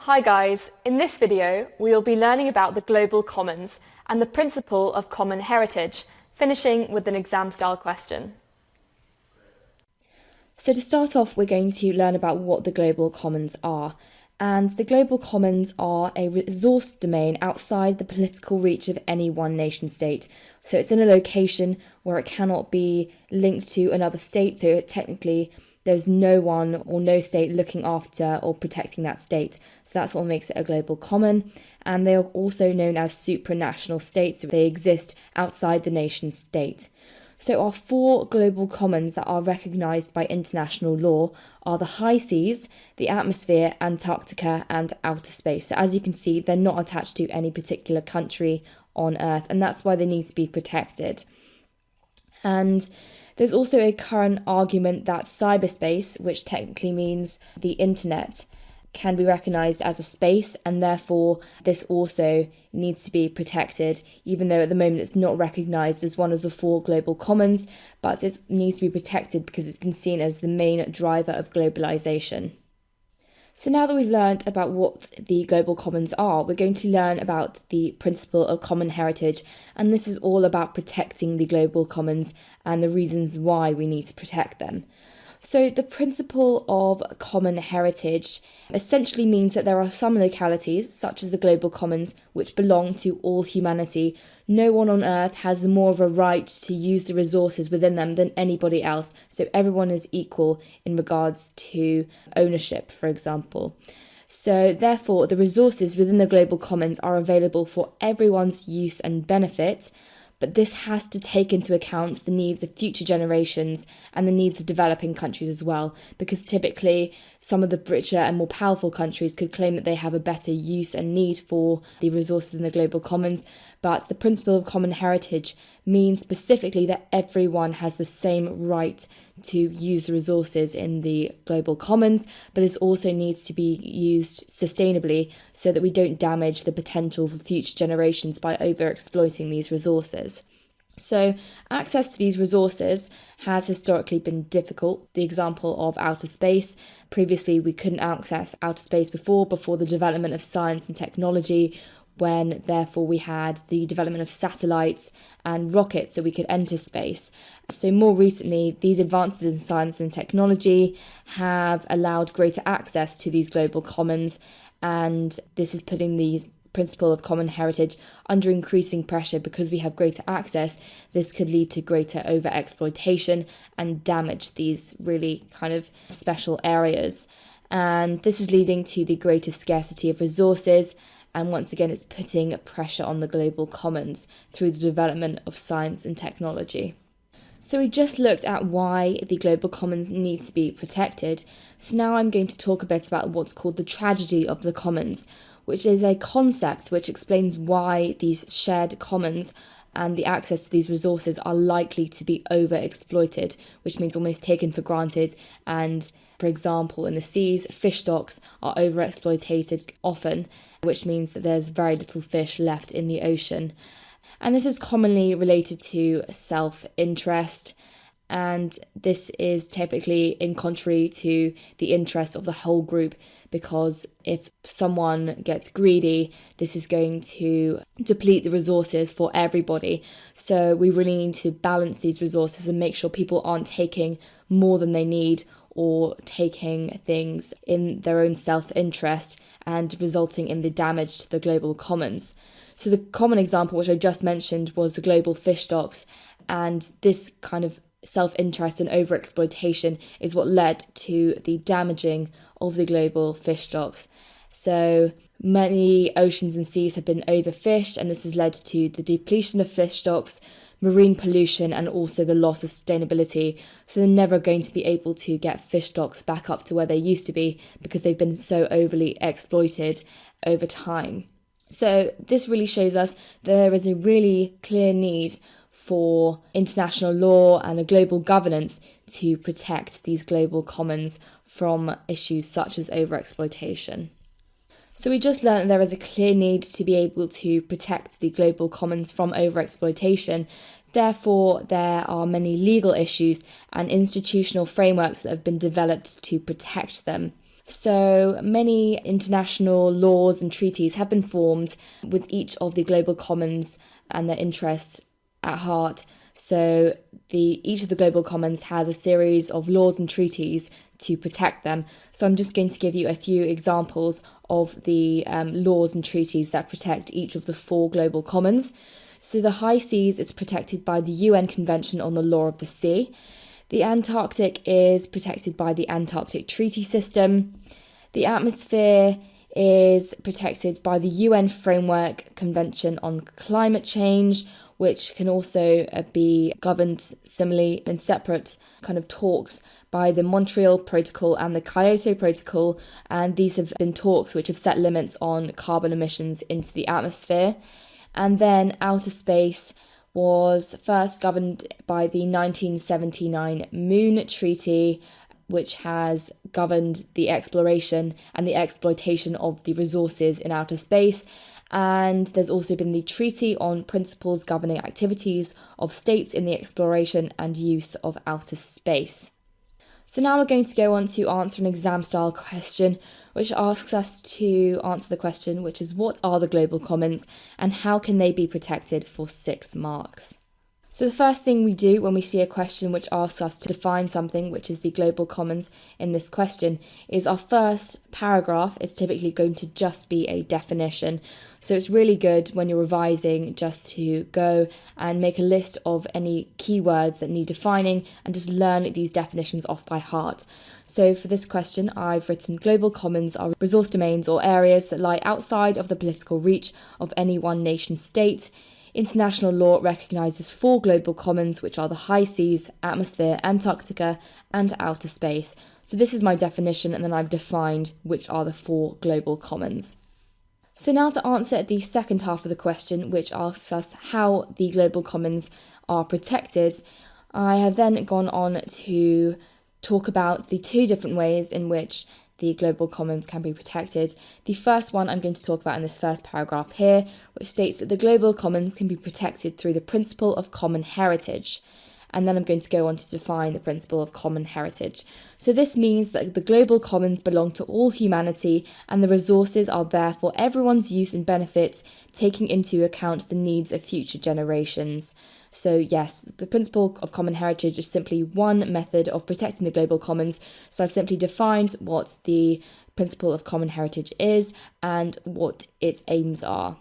Hi guys, in this video we will be learning about the global commons and the principle of common heritage, finishing with an exam style question. So to start off, we're going to learn about what the global commons are. And the global commons are a resource domain outside the political reach of any one nation state. So it's in a location where it cannot be linked to another state, so technically there's no one or no state looking after or protecting that state. So that's what makes it a global common. And they are also known as supranational states, so they exist outside the nation state. So our four global commons that are recognised by international law are the high seas, the atmosphere, Antarctica and outer space. So as you can see, they're not attached to any particular country on Earth, and that's why they need to be protected. And there's also a current argument that cyberspace, which technically means the internet, can be recognised as a space, and therefore this also needs to be protected, even though at the moment it's not recognised as one of the four global commons, but it needs to be protected because it's been seen as the main driver of globalisation. So now that we've learned about what the global commons are, we're going to learn about the principle of common heritage, and this is all about protecting the global commons and the reasons why we need to protect them. So the principle of common heritage essentially means that there are some localities, such as the global commons, which belong to all humanity. No one on Earth has more of a right to use the resources within them than anybody else. So everyone is equal in regards to ownership, for example. So therefore, the resources within the global commons are available for everyone's use and benefit. But this has to take into account the needs of future generations and the needs of developing countries as well, because typically some of the richer and more powerful countries could claim that they have a better use and need for the resources in the global commons. But the principle of common heritage means specifically that everyone has the same right to use the resources in the global commons, but this also needs to be used sustainably so that we don't damage the potential for future generations by over-exploiting these resources. So access to these resources has historically been difficult. The example of outer space. Previously, we couldn't access outer space before the development of science and technology, when therefore we had the development of satellites and rockets so we could enter space. So more recently, these advances in science and technology have allowed greater access to these global commons, and this is putting the principle of common heritage under increasing pressure. Because we have greater access, this could lead to greater over-exploitation and damage these really kind of special areas. And this is leading to the greater scarcity of resources. And once again, it's putting pressure on the global commons through the development of science and technology. So we just looked at why the global commons need to be protected. So now I'm going to talk a bit about what's called the tragedy of the commons, which is a concept which explains why these shared commons and the access to these resources are likely to be over-exploited, which means almost taken for granted. And for example, in the seas, fish stocks are over-exploited often, which means that there's very little fish left in the ocean. And this is commonly related to self-interest, and this is typically in contrary to the interest of the whole group, because if someone gets greedy, this is going to deplete the resources for everybody. So we really need to balance these resources and make sure people aren't taking more than they need or taking things in their own self-interest and resulting in the damage to the global commons. So the common example, which I just mentioned, was the global fish stocks, and this kind of self-interest and over-exploitation is what led to the damaging of the global fish stocks. So many oceans and seas have been overfished, and this has led to the depletion of fish stocks, marine pollution, and also the loss of sustainability. So they're never going to be able to get fish stocks back up to where they used to be because they've been so overly exploited over time. So this really shows us there is a really clear need for international law and a global governance to protect these global commons from issues such as overexploitation. So we just learned that there is a clear need to be able to protect the global commons from overexploitation. Therefore, there are many legal issues and institutional frameworks that have been developed to protect them. So many international laws and treaties have been formed with each of the global commons and their interests at heart. So each of the global commons has a series of laws and treaties to protect them. So I'm just going to give you a few examples of the laws and treaties that protect each of the 4 global commons. So the high seas is protected by the UN Convention on the Law of the Sea. The Antarctic is protected by the Antarctic Treaty System. The atmosphere is protected by the UN Framework Convention on Climate Change, which can also be governed similarly in separate kind of talks by the Montreal Protocol and the Kyoto Protocol, and these have been talks which have set limits on carbon emissions into the atmosphere. And then outer space was first governed by the 1979 Moon Treaty, which has governed the exploration and the exploitation of the resources in outer space. And there's also been the Treaty on Principles Governing Activities of States in the Exploration and Use of Outer Space. So now we're going to go on to answer an exam-style question, which asks us to answer the question, which is what are the global commons and how can they be protected for 6 marks? So the first thing we do when we see a question which asks us to define something, which is the global commons in this question, is our first paragraph is typically going to just be a definition. So it's really good when you're revising just to go and make a list of any keywords that need defining and just learn these definitions off by heart. So for this question, I've written global commons are resource domains or areas that lie outside of the political reach of any one nation state. International law recognises 4 global commons, which are the high seas, atmosphere, Antarctica, and outer space. So this is my definition, and then I've defined which are the 4 global commons. So now to answer the second half of the question, which asks us how the global commons are protected, I have then gone on to talk about the 2 different ways in which the global commons can be protected. The first one I'm going to talk about in this first paragraph here, which states that the global commons can be protected through the principle of common heritage. And then I'm going to go on to define the principle of common heritage. So this means that the global commons belong to all humanity and the resources are there for everyone's use and benefit, taking into account the needs of future generations. So yes, the principle of common heritage is simply one method of protecting the global commons. So I've simply defined what the principle of common heritage is and what its aims are.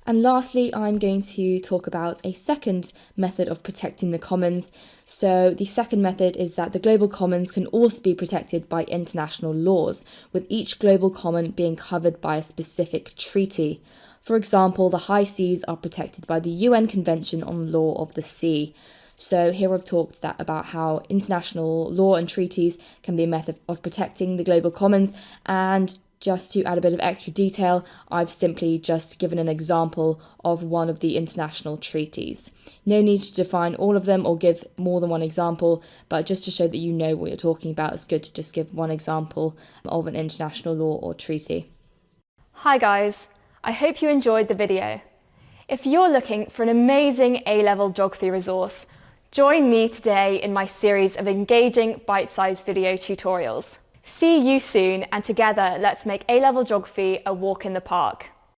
And lastly, I'm going to talk about a second method of protecting the commons. So the second method is that the global commons can also be protected by international laws, with each global common being covered by a specific treaty. For example, the high seas are protected by the UN Convention on the Law of the Sea. So here I've talked about how international law and treaties can be a method of protecting the global commons, and just to add a bit of extra detail, I've simply just given an example of one of the international treaties. No need to define all of them or give more than one example, but just to show that you know what you're talking about, it's good to just give one example of an international law or treaty. Hi guys, I hope you enjoyed the video. If you're looking for an amazing A-level geography resource, join me today in my series of engaging bite-sized video tutorials. See you soon, and together let's make A-level geography a walk in the park.